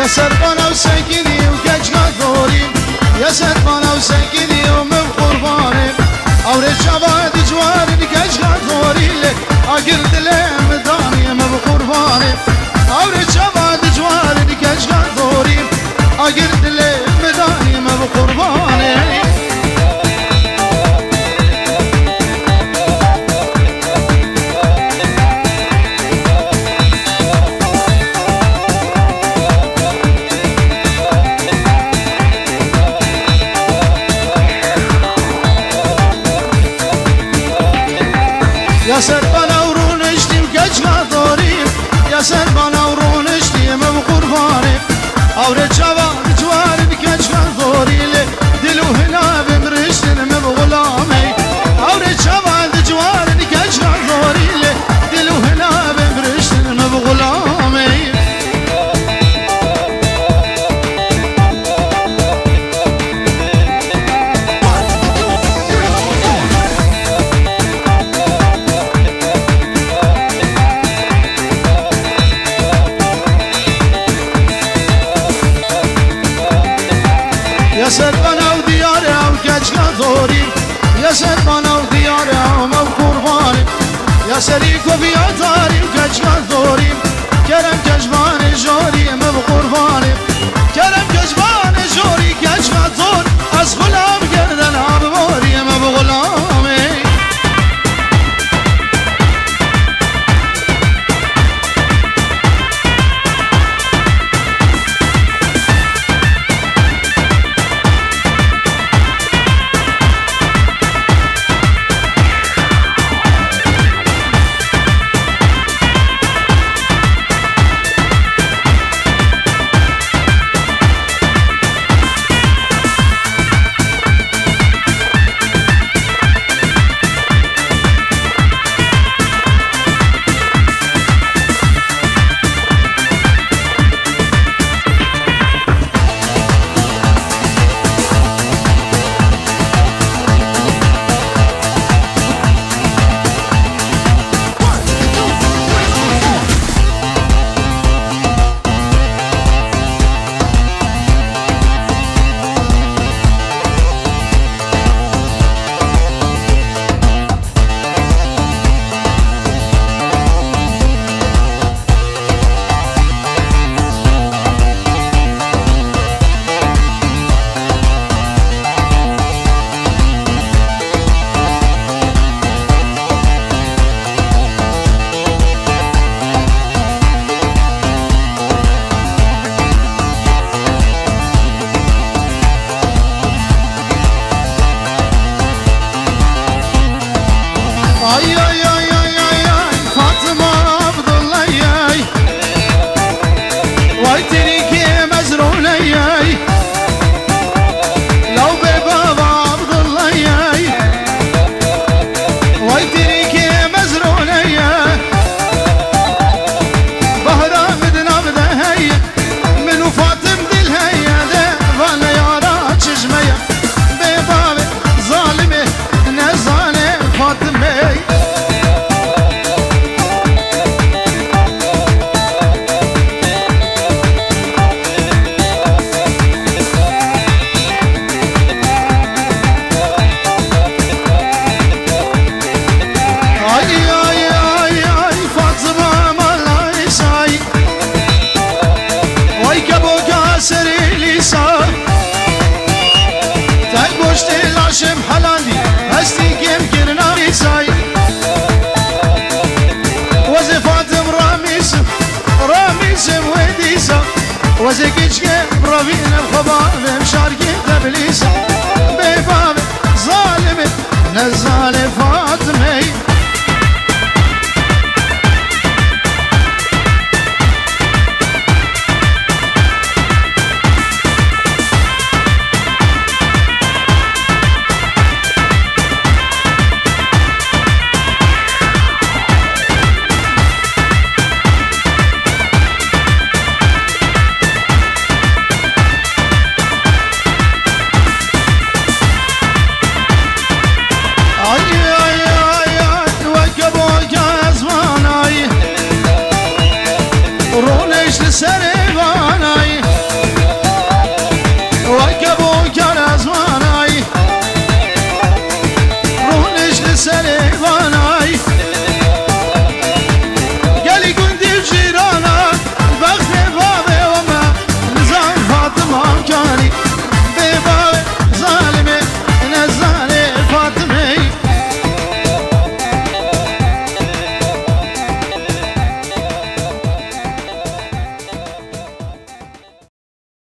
يا سربانة وسكني وكجغة ثوري يا سربانة وسكني ومن قرباني أوري شباد جواري كجغة ثوري أقرد لي مداني من قرباني أوري شباد جواري كجغة ثوري أقرد لي مداني من قرباني يا سربانا ورونشتي وكجغة ثوري يا سربانا ورونشتي من قرباني أوري شباد جواري كجغة ثوري دلو هنا بمرشتن من غلامي أوري شباد جواري كجغة ثوري دلو هنا بمرشتن من غلامي يا سربانا ودياري وكجغة ثوري يا سربانا ودياري ومو قرباني يا سريك وبياتاري وكجغة ثوري كرم كجباني جوري مو قرباني كرم كجباني جوري كجغة ثور از غلام گردن عبوري مو غلامي ay ay ay ay ay ay Fatıma Abdullah ay vay teniki mezrune ay lav be baba Abdullah ay vay teniki mezrune ay bahram din abde hay minu Fatım dil hay de vana yara çizmeye be baba zalime ne zane Fatım bey لاشم حلاندي هستي كيم كرنا ريساي وزفاتم راميسم وديسا وزكيشكي برافين الخباب مشاركي تبليسا بباب ظالم نزال فاطمي رونش لسره